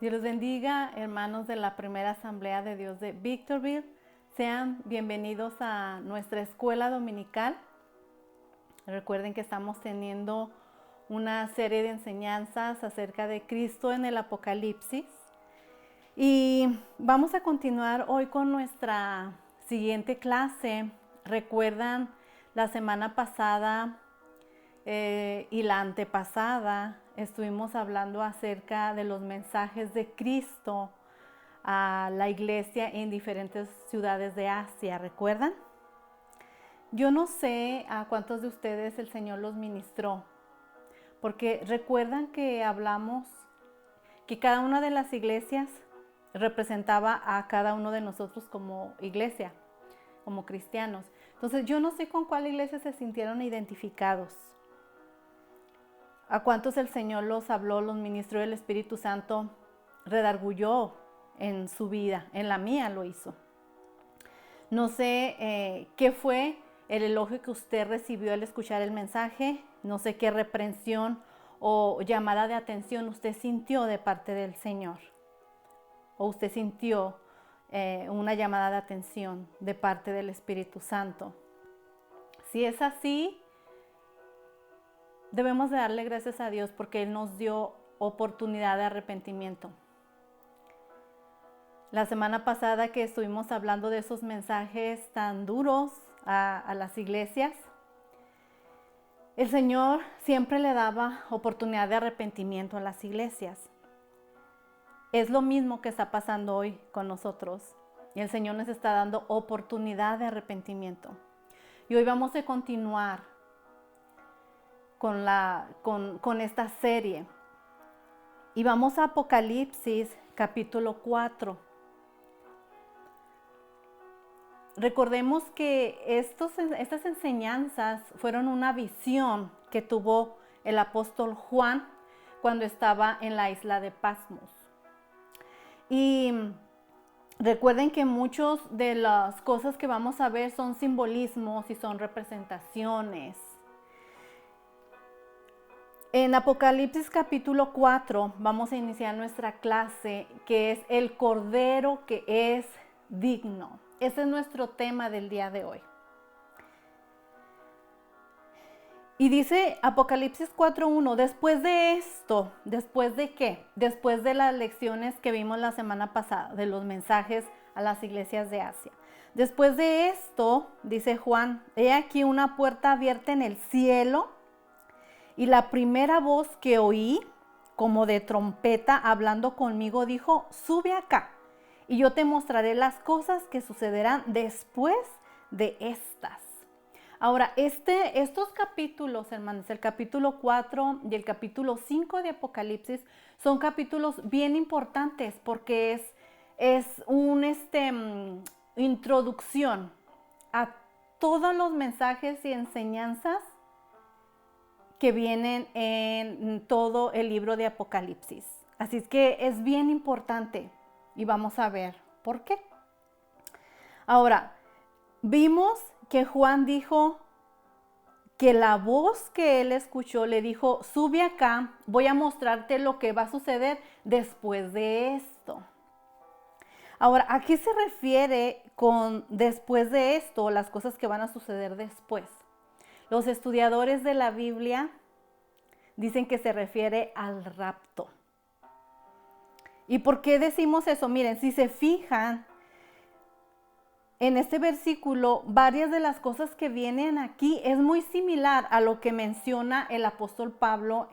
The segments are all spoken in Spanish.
Dios les bendiga, hermanos de la primera Asamblea de Dios de Victorville. Sean bienvenidos a nuestra escuela dominical. Recuerden que estamos teniendo una serie de enseñanzas acerca de Cristo en el Apocalipsis. Y vamos a continuar hoy con nuestra siguiente clase. Recuerdan la semana pasada y la antepasada estuvimos hablando acerca de los mensajes de Cristo a la iglesia en diferentes ciudades de Asia, ¿recuerdan? Yo no sé a cuántos de ustedes el Señor los ministró, porque recuerdan que hablamos que cada una de las iglesias representaba a cada uno de nosotros como iglesia, como cristianos. Entonces yo no sé con cuál iglesia se sintieron identificados. ¿A cuántos el Señor los habló, los ministró, el Espíritu Santo redarguyó en su vida? En la mía lo hizo. No sé qué fue el elogio que usted recibió al escuchar el mensaje. No sé qué reprensión o llamada de atención usted sintió de parte del Señor. O usted sintió una llamada de atención de parte del Espíritu Santo. Si es así, debemos de darle gracias a Dios porque Él nos dio oportunidad de arrepentimiento. La semana pasada que estuvimos hablando de esos mensajes tan duros a las iglesias, el Señor siempre le daba oportunidad de arrepentimiento a las iglesias. Es lo mismo que está pasando hoy con nosotros. Y el Señor nos está dando oportunidad de arrepentimiento. Y hoy vamos a continuar con esta serie. Y vamos a Apocalipsis capítulo 4. Recordemos que estas enseñanzas fueron una visión que tuvo el apóstol Juan cuando estaba en la isla de Patmos. Y recuerden que muchas de las cosas que vamos a ver son simbolismos y son representaciones. En Apocalipsis capítulo 4 vamos a iniciar nuestra clase, que es el Cordero que es digno. Ese es nuestro tema del día de hoy. Y dice Apocalipsis 4:1, después de esto, ¿después de qué? Después de las lecciones que vimos la semana pasada, de los mensajes a las iglesias de Asia. Después de esto, dice Juan, he aquí una puerta abierta en el cielo, y la primera voz que oí, como de trompeta hablando conmigo, dijo, sube acá, y yo te mostraré las cosas que sucederán después de estas. Ahora, estos capítulos, hermanos, el capítulo 4 y el capítulo 5 de Apocalipsis, son capítulos bien importantes porque es una introducción a todos los mensajes y enseñanzas que vienen en todo el libro de Apocalipsis. Así es que es bien importante y vamos a ver por qué. Ahora, vimos que Juan dijo que la voz que él escuchó le dijo, sube acá, voy a mostrarte lo que va a suceder después de esto. Ahora, ¿a qué se refiere con después de esto, las cosas que van a suceder después? Los estudiadores de la Biblia dicen que se refiere al rapto. ¿Y por qué decimos eso? Miren, si se fijan, en este versículo, varias de las cosas que vienen aquí es muy similar a lo que menciona el apóstol Pablo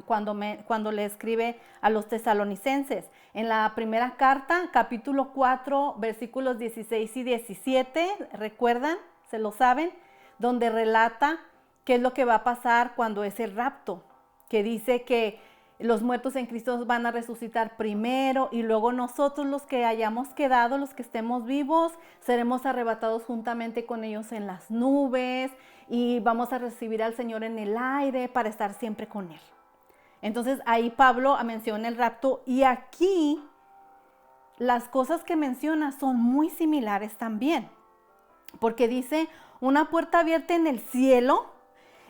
cuando le escribe a los tesalonicenses. En la primera carta, capítulo 4, versículos 16 y 17, ¿recuerdan? ¿Se lo saben? Donde relata qué es lo que va a pasar cuando es el rapto, que dice que los muertos en Cristo van a resucitar primero y luego nosotros los que hayamos quedado, los que estemos vivos, seremos arrebatados juntamente con ellos en las nubes y vamos a recibir al Señor en el aire para estar siempre con Él. Entonces ahí Pablo menciona el rapto y aquí las cosas que menciona son muy similares también, porque dice una puerta abierta en el cielo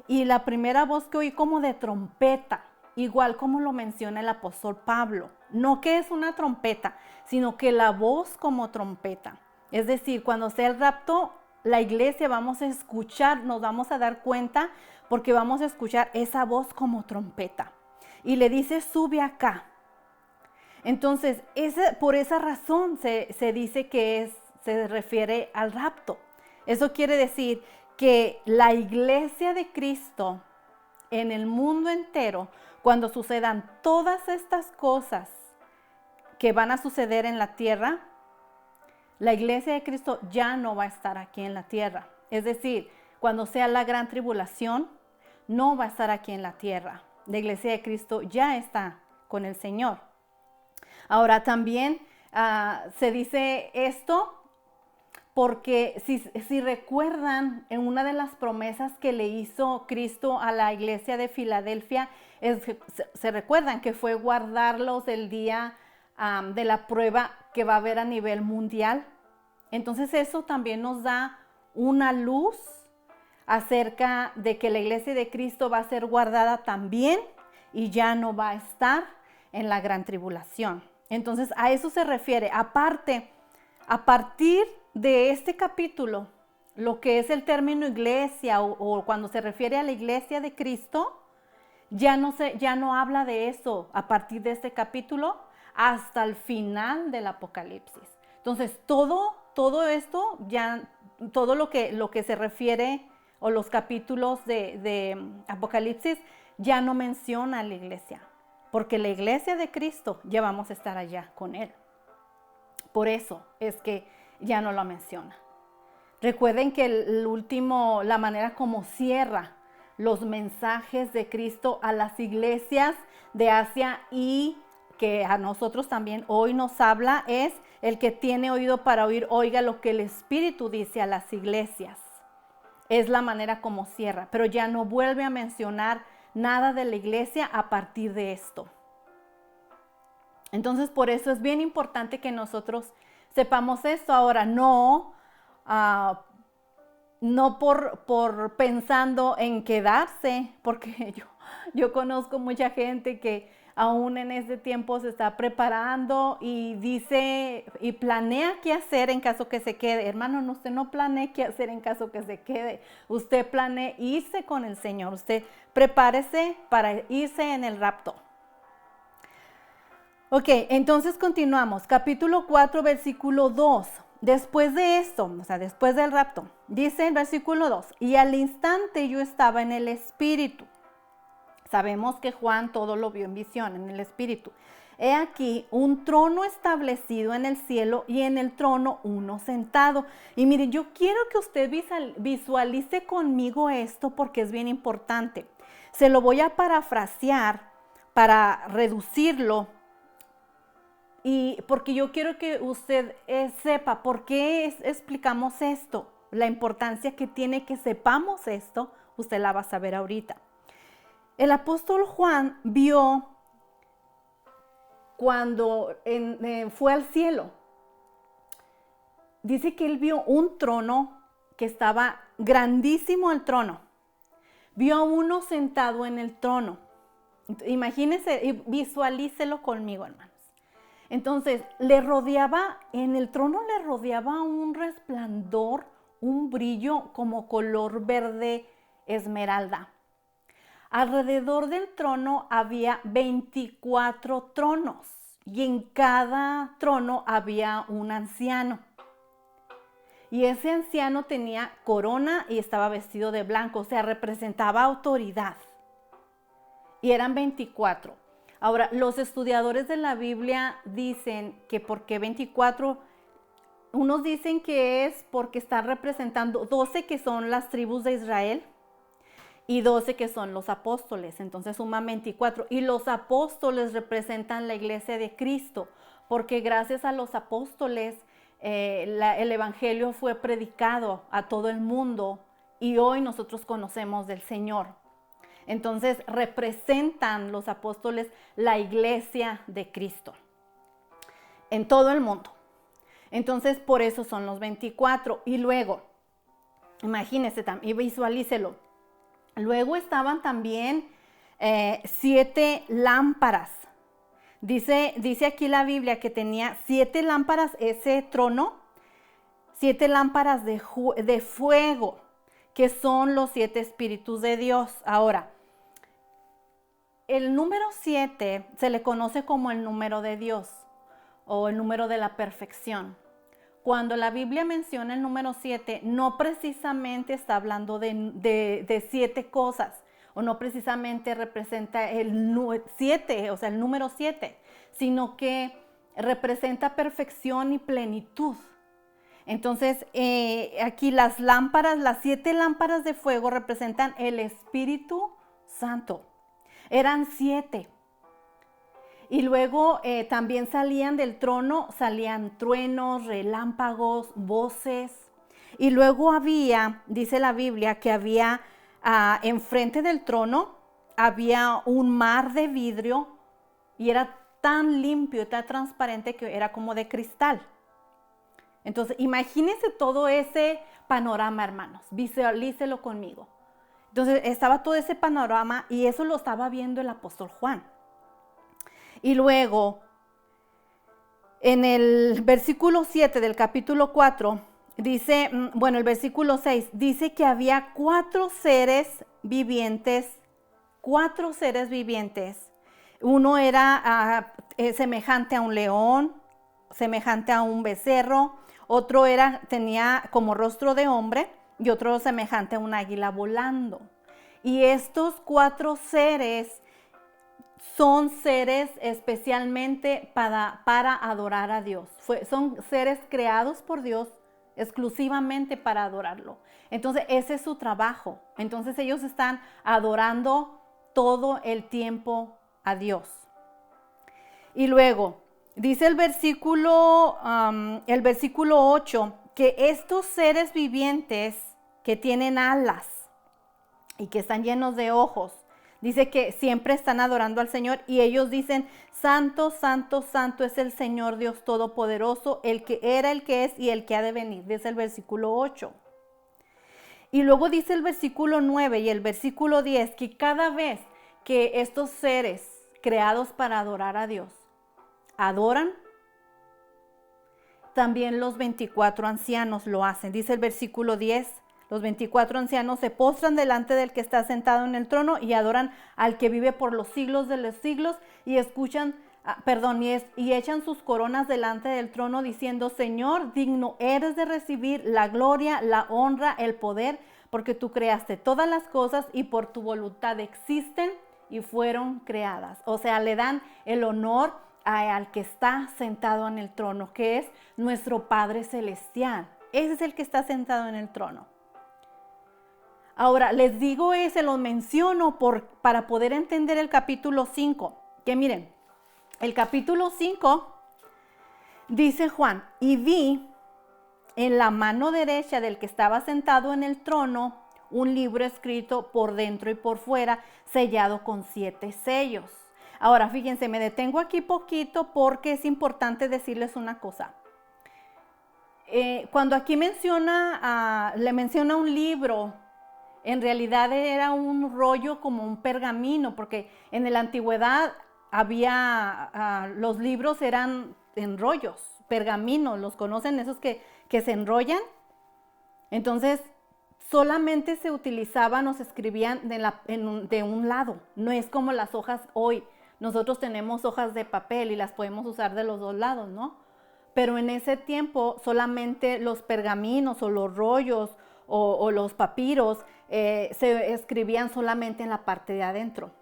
y la primera voz que oí como de trompeta. igual como lo menciona el apóstol Pablo. No que es una trompeta, sino que la voz como trompeta. Es decir, cuando sea el rapto, la iglesia vamos a escuchar, nos vamos a dar cuenta porque vamos a escuchar esa voz como trompeta. Y le dice, sube acá. Entonces, por esa razón se dice que se refiere al rapto. Eso quiere decir que la iglesia de Cristo en el mundo entero, cuando sucedan todas estas cosas que van a suceder en la tierra, la iglesia de Cristo ya no va a estar aquí en la tierra. Es decir, cuando sea la gran tribulación, no va a estar aquí en la tierra. La iglesia de Cristo ya está con el Señor. Ahora también se dice esto porque si recuerdan, en una de las promesas que le hizo Cristo a la iglesia de Filadelfia, se recuerdan que fue guardarlos el día de la prueba que va a haber a nivel mundial. Entonces eso también nos da una luz acerca de que la iglesia de Cristo va a ser guardada también y ya no va a estar en la gran tribulación. Entonces a eso se refiere. Aparte, a partir de este capítulo, lo que es el término iglesia o cuando se refiere a la iglesia de Cristo, ya no habla de eso a partir de este capítulo hasta el final del Apocalipsis. Entonces todo esto, ya todo lo que se refiere o los capítulos de Apocalipsis ya no menciona a la iglesia, porque la iglesia de Cristo ya vamos a estar allá con Él. Por eso es que ya no lo menciona. Recuerden que la manera como cierra los mensajes de Cristo a las iglesias de Asia y que a nosotros también hoy nos habla es: el que tiene oído para oír, oiga lo que el Espíritu dice a las iglesias. Es la manera como cierra, pero ya no vuelve a mencionar nada de la iglesia a partir de esto. Entonces, por eso es bien importante que nosotros sepamos esto. Ahora, no por pensando en quedarse, porque yo conozco mucha gente que aún en este tiempo se está preparando y dice y planea qué hacer en caso que se quede. Hermano, no, usted no planee qué hacer en caso que se quede. Usted planee irse con el Señor. Usted prepárese para irse en el rapto. Ok, entonces continuamos. Capítulo 4, versículo 2. Después de esto, o sea, después del rapto, dice el versículo 2, y al instante yo estaba en el Espíritu. Sabemos que Juan todo lo vio en visión, en el Espíritu. He aquí un trono establecido en el cielo y en el trono uno sentado. Y miren, yo quiero que usted visualice conmigo esto porque es bien importante. Se lo voy a parafrasear para reducirlo. Y porque yo quiero que usted sepa por qué explicamos esto, la importancia que tiene que sepamos esto, usted la va a saber ahorita. El apóstol Juan vio cuando fue al cielo, dice que él vio un trono que estaba grandísimo el trono, vio a uno sentado en el trono. Imagínese y visualícelo conmigo, hermano. Entonces, en el trono le rodeaba un resplandor, un brillo como color verde esmeralda. Alrededor del trono había 24 tronos y en cada trono había un anciano. Y ese anciano tenía corona y estaba vestido de blanco, o sea, representaba autoridad. Y eran 24. Ahora, los estudiadores de la Biblia dicen que ¿por qué 24? Unos dicen que es porque están representando 12 que son las tribus de Israel y 12 que son los apóstoles. Entonces suman 24. Y los apóstoles representan la iglesia de Cristo, porque gracias a los apóstoles el evangelio fue predicado a todo el mundo y hoy nosotros conocemos del Señor. Entonces representan los apóstoles la iglesia de Cristo en todo el mundo. Entonces por eso son los 24. Y luego, imagínense y visualícelo. Luego estaban también 7 lámparas. Dice aquí la Biblia que tenía 7 lámparas ese trono, 7 lámparas de fuego, que son los 7 espíritus de Dios. Ahora, el número 7 se le conoce como el número de Dios o el número de la perfección. Cuando la Biblia menciona el número 7, no precisamente está hablando de 7 cosas, o no precisamente representa el 7, o sea, el número 7, sino que representa perfección y plenitud. Entonces, aquí las 7 lámparas de fuego representan el Espíritu Santo. Eran 7. Y luego también salían del trono, salían truenos, relámpagos, voces. Y luego dice la Biblia, que había enfrente del trono, había un mar de vidrio y era tan limpio, tan transparente que era como de cristal. Entonces, imagínense todo ese panorama, hermanos, visualícelo conmigo. Entonces, estaba todo ese panorama y eso lo estaba viendo el apóstol Juan. Y luego, en el versículo 7 del capítulo 4, dice, el versículo 6, dice que había 4 seres vivientes. Uno era semejante a un león, semejante a un becerro, otro tenía como rostro de hombre y otro semejante a un águila volando. Y estos 4 seres son seres especialmente para adorar a Dios. Son seres creados por Dios exclusivamente para adorarlo. Entonces, ese es su trabajo. Entonces, ellos están adorando todo el tiempo a Dios. Y luego, dice el versículo 8, que estos seres vivientes que tienen alas y que están llenos de ojos, dice que siempre están adorando al Señor y ellos dicen, santo, santo, santo es el Señor Dios Todopoderoso, el que era, el que es y el que ha de venir. Dice el versículo 8. Y luego dice el versículo 9 y el versículo 10 que cada vez que estos seres creados para adorar a Dios adoran, también los 24 ancianos lo hacen. Dice el versículo 10. Los 24 ancianos se postran delante del que está sentado en el trono y adoran al que vive por los siglos de los siglos y y echan sus coronas delante del trono diciendo, Señor, digno eres de recibir la gloria, la honra, el poder, porque tú creaste todas las cosas y por tu voluntad existen y fueron creadas. O sea, le dan el honor al que está sentado en el trono, que es nuestro Padre Celestial. Ese es el que está sentado en el trono. Ahora, les digo se los menciono para poder entender el capítulo 5. Que miren, el capítulo 5 dice Juan, y vi en la mano derecha del que estaba sentado en el trono un libro escrito por dentro y por fuera, sellado con 7 sellos. Ahora, fíjense, me detengo aquí poquito porque es importante decirles una cosa. Cuando aquí le menciona un libro, en realidad era un rollo como un pergamino, porque en la antigüedad los libros eran en rollos, pergaminos, ¿los conocen? Esos que se enrollan. Entonces, solamente se utilizaban o se escribían de un lado, no es como las hojas hoy. Nosotros tenemos hojas de papel y las podemos usar de los 2 lados, ¿no? Pero en ese tiempo solamente los pergaminos o los rollos o los papiros se escribían solamente en la parte de adentro.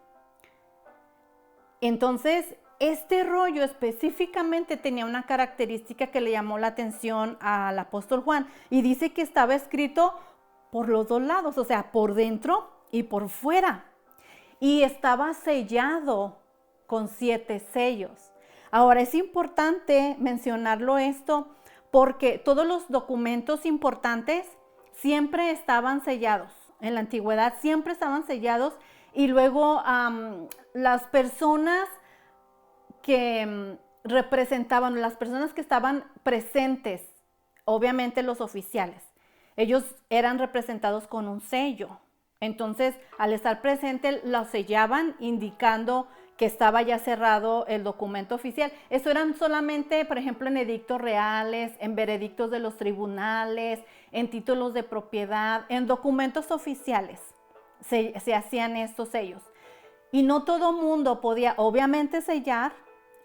Entonces, este rollo específicamente tenía una característica que le llamó la atención al apóstol Juan y dice que estaba escrito por los 2 lados, o sea, por dentro y por fuera. Y estaba sellado con 7 sellos. Ahora, es importante mencionarlo esto porque todos los documentos importantes siempre estaban sellados. En la antigüedad siempre estaban sellados y luego las personas que representaban, las personas que estaban presentes, obviamente los oficiales, ellos eran representados con un sello. Entonces, al estar presente, lo sellaban indicando que estaba ya cerrado el documento oficial. Eso eran solamente, por ejemplo, en edictos reales, en veredictos de los tribunales, en títulos de propiedad, en documentos oficiales. Se hacían estos sellos. Y no todo mundo podía, obviamente, sellar,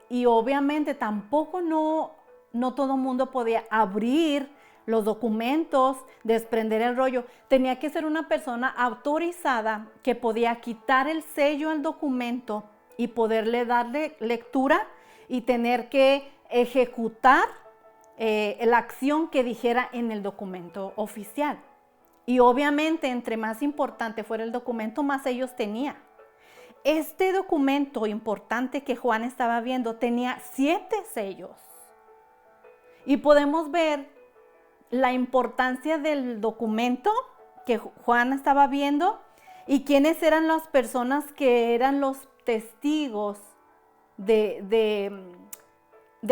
y obviamente tampoco no todo mundo podía abrir los documentos, desprender el rollo. Tenía que ser una persona autorizada que podía quitar el sello al documento y poderle darle lectura y tener que ejecutar la acción que dijera en el documento oficial. Y obviamente, entre más importante fuera el documento, más sellos tenía. Este documento importante que Juan estaba viendo tenía 7 sellos. Y podemos ver la importancia del documento que Juan estaba viendo y quiénes eran las personas que eran los testigos de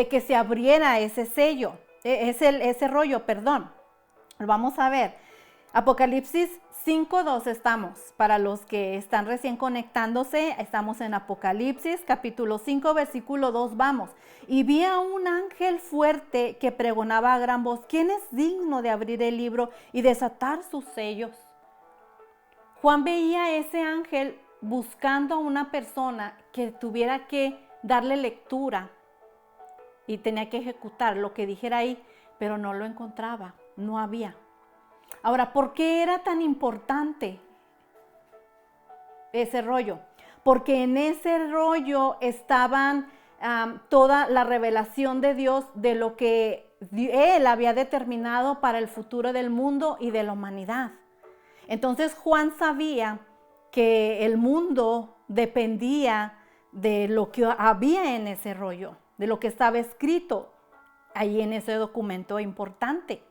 que se abriera ese sello, ese rollo, perdón. Vamos a ver. Apocalipsis 5:2 estamos. Para los que están recién conectándose, estamos en Apocalipsis, capítulo 5, versículo 2, vamos. Y vi a un ángel fuerte que pregonaba a gran voz: ¿quién es digno de abrir el libro y desatar sus sellos? Juan veía a ese ángel buscando a una persona que tuviera que darle lectura y tenía que ejecutar lo que dijera ahí, pero no lo encontraba, no había. Ahora, ¿por qué era tan importante ese rollo? Porque en ese rollo estaban toda la revelación de Dios de lo que Él había determinado para el futuro del mundo y de la humanidad. Entonces Juan sabía que el mundo dependía de lo que había en ese rollo, de lo que estaba escrito ahí en ese documento importante.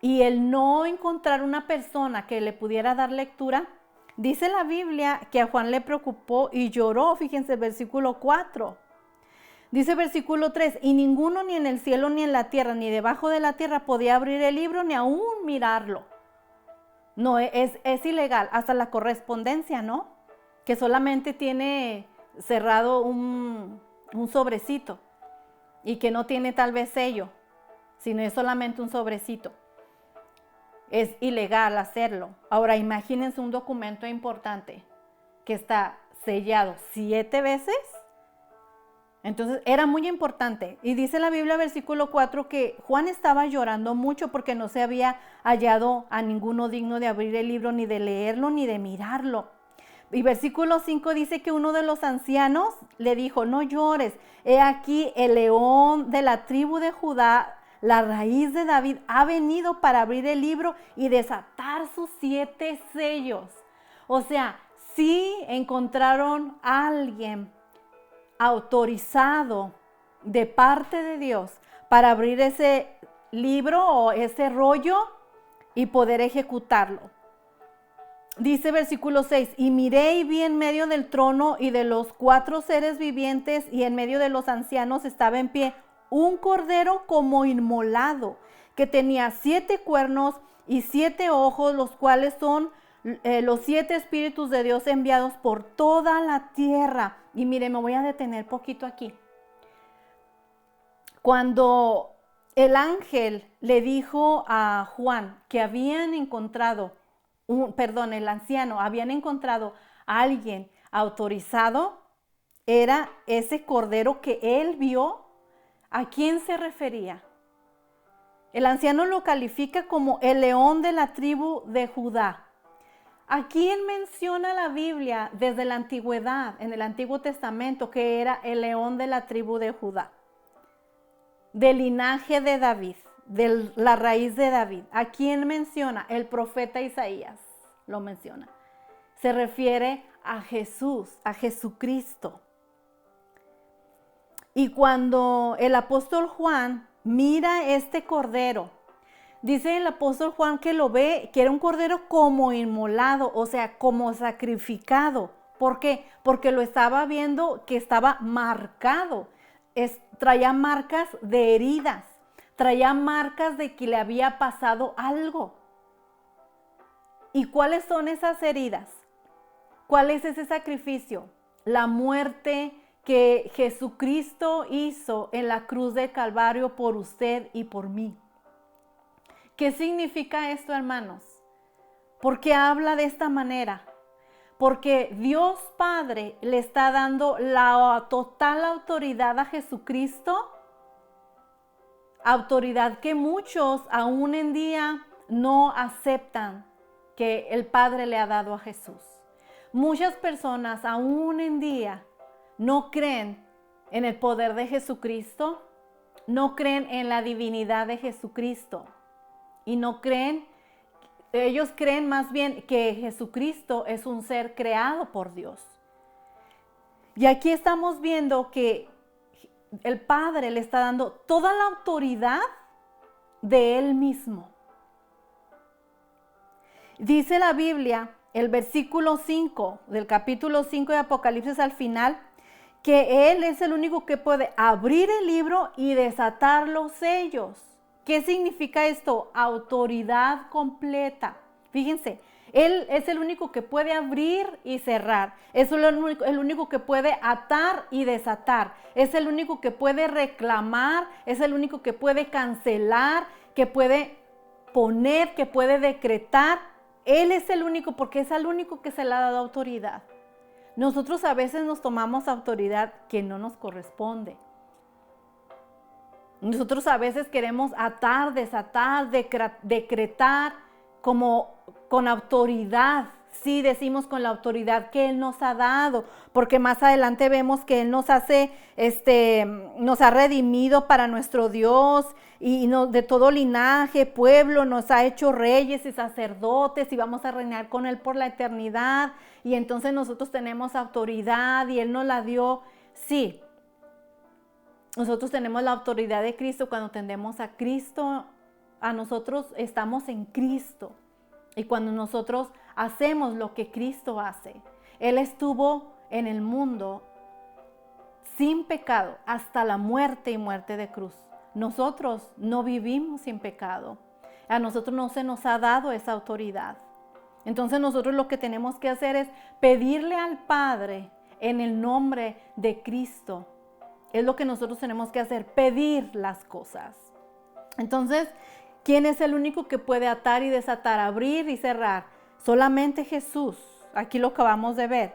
Y el no encontrar una persona que le pudiera dar lectura, dice la Biblia que a Juan le preocupó y lloró. Fíjense, versículo 4. Dice versículo 3, y ninguno ni en el cielo, ni en la tierra, ni debajo de la tierra podía abrir el libro, ni aún mirarlo. No, es ilegal, hasta la correspondencia, ¿no? Que solamente tiene cerrado un sobrecito y que no tiene tal vez sello, sino es solamente un sobrecito. Es ilegal hacerlo. Ahora imagínense un documento importante que está sellado 7 veces. Entonces era muy importante. Y dice la Biblia, versículo 4, que Juan estaba llorando mucho porque no se había hallado a ninguno digno de abrir el libro, ni de leerlo, ni de mirarlo. Y versículo 5 dice que uno de los ancianos le dijo: no llores, he aquí el león de la tribu de Judá, la raíz de David, ha venido para abrir el libro y desatar sus 7 sellos. O sea, sí encontraron a alguien autorizado de parte de Dios para abrir ese libro o ese rollo y poder ejecutarlo. Dice versículo 6, y miré y vi en medio del trono y de los 4 seres vivientes y en medio de los ancianos estaba en pie un cordero como inmolado, que tenía 7 cuernos y 7 ojos, los cuales son los 7 espíritus de Dios enviados por toda la tierra. Y mire, me voy a detener poquito aquí. Cuando el ángel le dijo a Juan que habían encontrado, el anciano, habían encontrado a alguien autorizado, era ese cordero que él vio. ¿A quién se refería? El anciano lo califica como el león de la tribu de Judá. ¿A quién menciona la Biblia desde la antigüedad, en el Antiguo Testamento, que era el león de la tribu de Judá? Del linaje de David, de la raíz de David. ¿A quién menciona? El profeta Isaías lo menciona. Se refiere a Jesús, a Jesucristo. Y cuando el apóstol Juan mira este cordero, dice el apóstol Juan que lo ve, que era un cordero como inmolado, o sea, como sacrificado. ¿Por qué? Porque lo estaba viendo que estaba marcado. Traía marcas de heridas, traía marcas de que le había pasado algo. ¿Y cuáles son esas heridas? ¿Cuál es ese sacrificio? La muerte que Jesucristo hizo en la cruz del Calvario por usted y por mí. ¿Qué significa esto, hermanos? ¿Por qué habla de esta manera? Porque Dios Padre le está dando la total autoridad a Jesucristo, autoridad que muchos aún en día no aceptan que el Padre le ha dado a Jesús. Muchas personas aún en día no creen en el poder de Jesucristo, no creen en la divinidad de Jesucristo y no creen, ellos creen más bien que Jesucristo es un ser creado por Dios. Y aquí estamos viendo que el Padre le está dando toda la autoridad de Él mismo. Dice la Biblia, el versículo 5 del capítulo 5 de Apocalipsis al final, que Él es el único que puede abrir el libro y desatar los sellos. ¿Qué significa esto? Autoridad completa. Fíjense, Él es el único que puede abrir y cerrar. Es el único que puede atar y desatar. Es el único que puede reclamar. Es el único que puede cancelar, que puede poner, que puede decretar. Él es el único, porque es el único que se le ha dado autoridad. Nosotros a veces nos tomamos autoridad que no nos corresponde. Nosotros a veces queremos atar, desatar, decretar como con autoridad. Sí, decimos con la autoridad que Él nos ha dado, porque más adelante vemos que Él nos hace, nos ha redimido para nuestro Dios y de todo linaje, pueblo, nos ha hecho reyes y sacerdotes y vamos a reinar con Él por la eternidad. Y entonces nosotros tenemos autoridad y Él nos la dio. Sí, nosotros tenemos la autoridad de Cristo cuando tendemos a Cristo. A nosotros estamos en Cristo. Y cuando nosotros hacemos lo que Cristo hace. Él estuvo en el mundo sin pecado hasta la muerte y muerte de cruz. Nosotros no vivimos sin pecado. A nosotros no se nos ha dado esa autoridad. Entonces nosotros lo que tenemos que hacer es pedirle al Padre en el nombre de Cristo. Es lo que nosotros tenemos que hacer, pedir las cosas. Entonces, ¿quién es el único que puede atar y desatar, abrir y cerrar? Solamente Jesús. Aquí lo acabamos de ver.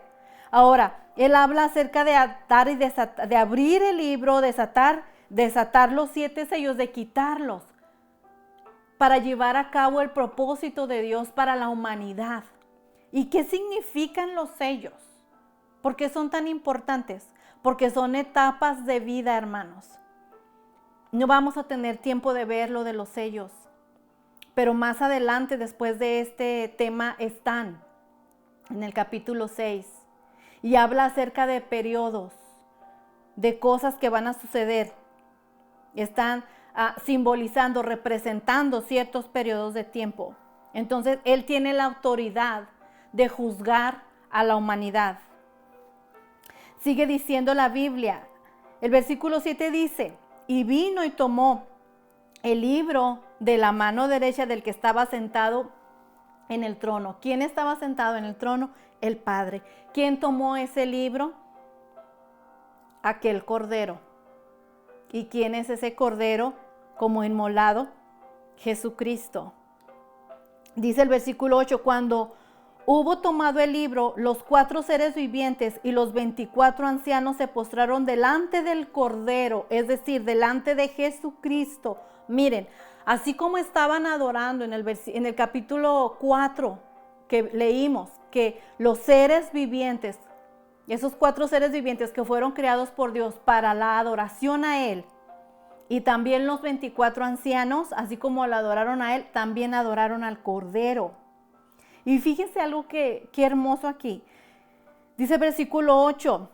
Ahora, Él habla acerca de atar y desatar, de abrir el libro, desatar los 7 sellos, de quitarlos, para llevar a cabo el propósito de Dios para la humanidad. ¿Y qué significan los sellos? ¿Por qué son tan importantes? Porque son etapas de vida, hermanos. No vamos a tener tiempo de ver lo de los sellos, pero más adelante, después de este tema, están en el capítulo 6 y habla acerca de periodos, de cosas que van a suceder. Están simbolizando, representando ciertos periodos de tiempo. Entonces, Él tiene la autoridad de juzgar a la humanidad. Sigue diciendo la Biblia. El versículo 7 dice, y vino y tomó el libro de la mano derecha del que estaba sentado en el trono. ¿Quién estaba sentado en el trono? El Padre. ¿Quién tomó ese libro? Aquel cordero. ¿Y quién es ese cordero como inmolado? Jesucristo. Dice el versículo 8, cuando hubo tomado el libro, los 4 seres vivientes y los 24 ancianos se postraron delante del Cordero, es decir, delante de Jesucristo. Miren, así como estaban adorando en el capítulo 4 que leímos, que los seres vivientes, esos 4 seres vivientes que fueron creados por Dios para la adoración a Él, y también los 24 ancianos, así como la adoraron a Él, también adoraron al Cordero. Y fíjense algo qué hermoso aquí. Dice el versículo 8,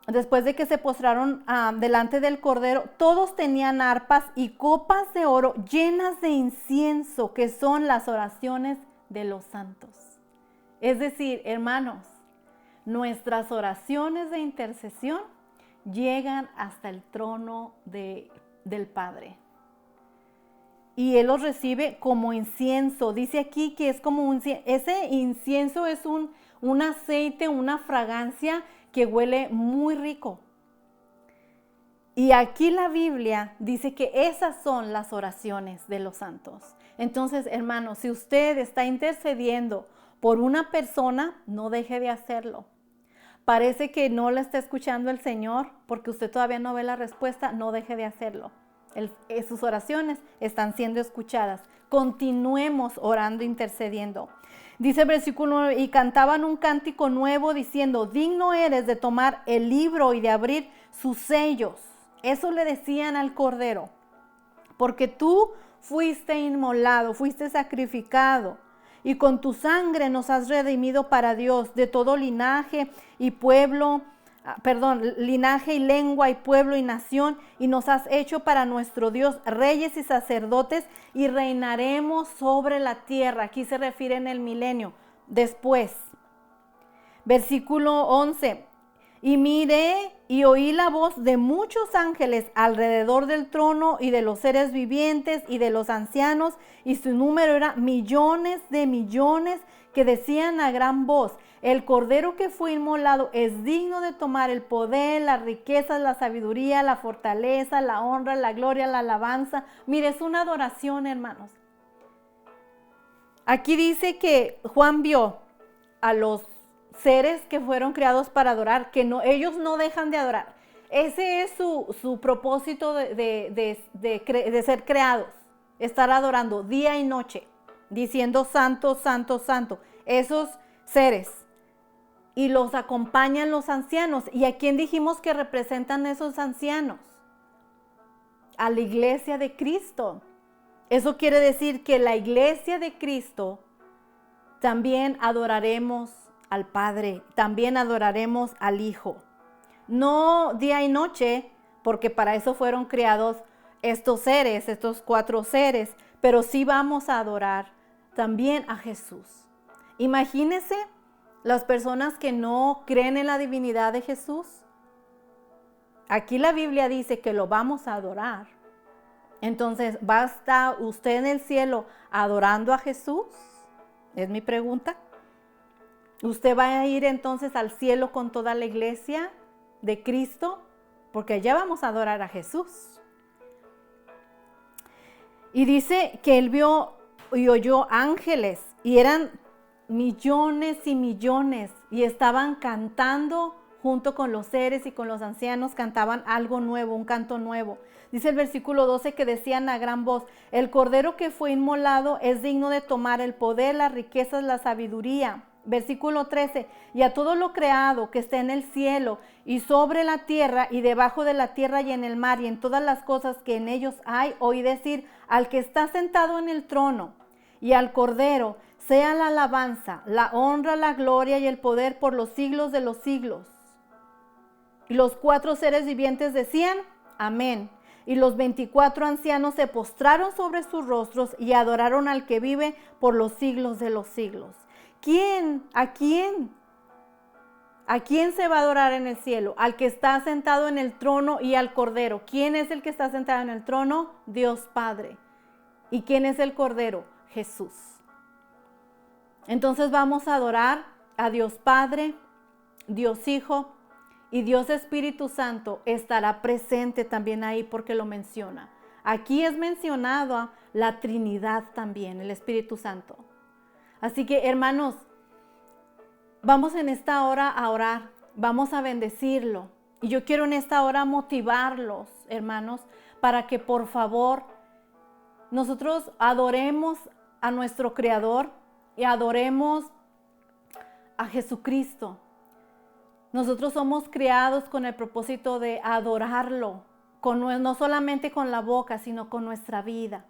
después de que se postraron delante del Cordero, todos tenían arpas y copas de oro llenas de incienso, que son las oraciones de los santos. Es decir, hermanos, nuestras oraciones de intercesión llegan hasta el trono del Padre. y Él los recibe como incienso. Dice aquí que es como ese incienso es un aceite, una fragancia que huele muy rico. Y aquí la Biblia dice que esas son las oraciones de los santos. Entonces, hermanos, si usted está intercediendo por una persona, no deje de hacerlo. Parece que no la está escuchando el Señor porque usted todavía no ve la respuesta, no deje de hacerlo. Sus oraciones están siendo escuchadas. Continuemos orando, intercediendo. Dice el versículo 9, y cantaban un cántico nuevo diciendo, digno eres de tomar el libro y de abrir sus sellos. Eso le decían al Cordero, porque tú fuiste inmolado, fuiste sacrificado, y con tu sangre nos has redimido para Dios de todo linaje y pueblo, linaje y lengua y pueblo y nación, y nos has hecho para nuestro Dios reyes y sacerdotes, y reinaremos sobre la tierra. Aquí se refiere en el milenio, después. Versículo 11. Y miré y oí la voz de muchos ángeles alrededor del trono y de los seres vivientes y de los ancianos, y su número era millones de millones, que decían a gran voz, el Cordero que fue inmolado es digno de tomar el poder, las riquezas, la sabiduría, la fortaleza, la honra, la gloria, la alabanza. Mire, es una adoración, hermanos. Aquí dice que Juan vio a los seres que fueron creados para adorar, que no, ellos no dejan de adorar. Ese es su propósito de ser creados, estar adorando día y noche, diciendo santo, santo, santo, esos seres. Y los acompañan los ancianos. ¿Y a quién dijimos que representan esos ancianos? A la iglesia de Cristo. Eso quiere decir que la iglesia de Cristo también adoraremos al Padre, también adoraremos al Hijo. No día y noche, porque para eso fueron creados estos seres, estos 4 seres, pero sí vamos a adorar también a Jesús. Imagínense las personas que no creen en la divinidad de Jesús. Aquí la Biblia dice que lo vamos a adorar. Entonces, ¿va a estar usted en el cielo adorando a Jesús? Es mi pregunta. ¿Usted va a ir entonces al cielo con toda la iglesia de Cristo? Porque allá vamos a adorar a Jesús. Y dice que él vio y oyó ángeles, y eran millones y millones, y estaban cantando junto con los seres y con los ancianos, cantaban algo nuevo, un canto nuevo. Dice el versículo 12 que decían a gran voz, el Cordero que fue inmolado es digno de tomar el poder, las riquezas, la sabiduría. Versículo 13, y a todo lo creado que está en el cielo y sobre la tierra y debajo de la tierra y en el mar y en todas las cosas que en ellos hay, oí decir, al que está sentado en el trono y al Cordero, sea la alabanza, la honra, la gloria y el poder por los siglos de los siglos. Y los 4 seres vivientes decían, amén. Y los 24 ancianos se postraron sobre sus rostros y adoraron al que vive por los siglos de los siglos. ¿Quién? ¿A quién? ¿A quién se va a adorar en el cielo? Al que está sentado en el trono y al Cordero. ¿Quién es el que está sentado en el trono? Dios Padre. ¿Y quién es el Cordero? Jesús. Entonces vamos a adorar a Dios Padre, Dios Hijo y Dios Espíritu Santo. Estará presente también ahí porque lo menciona. Aquí es mencionado la Trinidad también, el Espíritu Santo. Así que, hermanos, vamos en esta hora a orar, vamos a bendecirlo. Y yo quiero en esta hora motivarlos, hermanos, para que por favor nosotros adoremos a nuestro Creador y adoremos a Jesucristo. Nosotros somos creados con el propósito de adorarlo, no solamente con la boca, sino con nuestra vida.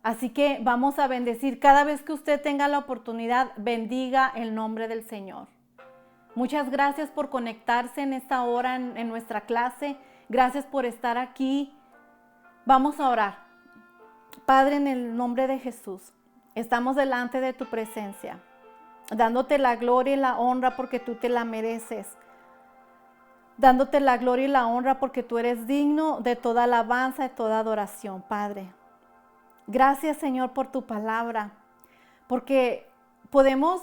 Así que vamos a bendecir. Cada vez que usted tenga la oportunidad, bendiga el nombre del Señor. Muchas gracias por conectarse en esta hora en nuestra clase. Gracias por estar aquí. Vamos a orar. Padre, en el nombre de Jesús, estamos delante de tu presencia, dándote la gloria y la honra porque tú te la mereces. Dándote la gloria y la honra porque tú eres digno de toda alabanza, de toda adoración, Padre. Gracias, Señor, por tu palabra, porque podemos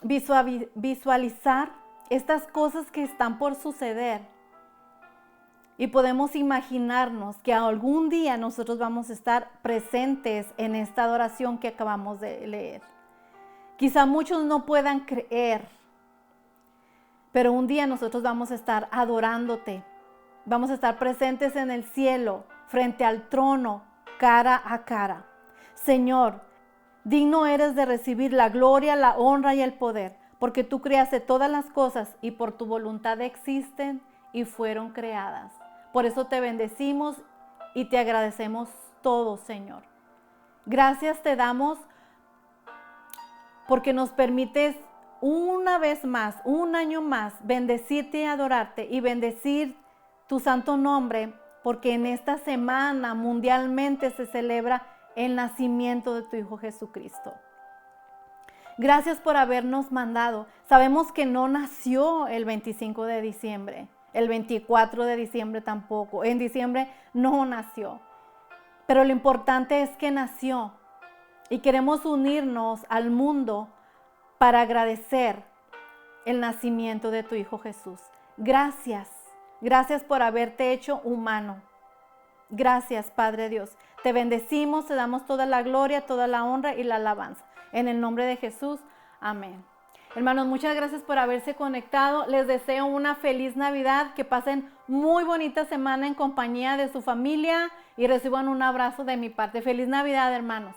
visualizar estas cosas que están por suceder y podemos imaginarnos que algún día nosotros vamos a estar presentes en esta adoración que acabamos de leer. Quizá muchos no puedan creer, pero un día nosotros vamos a estar adorándote. Vamos a estar presentes en el cielo, frente al trono, cara a cara. Señor, digno eres de recibir la gloria, la honra y el poder, porque tú creaste todas las cosas y por tu voluntad existen y fueron creadas. Por eso te bendecimos y te agradecemos todo, Señor. Gracias te damos porque nos permites una vez más, un año más, bendecirte y adorarte y bendecir tu santo nombre, porque en esta semana mundialmente se celebra el nacimiento de tu Hijo Jesucristo. Gracias por habernos mandado. Sabemos que no nació el 25 de diciembre, el 24 de diciembre tampoco. En diciembre no nació. Pero lo importante es que nació y queremos unirnos al mundo para agradecer el nacimiento de tu Hijo Jesús. Gracias. Gracias por haberte hecho humano. Gracias, Padre Dios. Te bendecimos, te damos toda la gloria, toda la honra y la alabanza. En el nombre de Jesús, amén. Hermanos, muchas gracias por haberse conectado. Les deseo una feliz Navidad, que pasen muy bonita semana en compañía de su familia y reciban un abrazo de mi parte. Feliz Navidad, hermanos.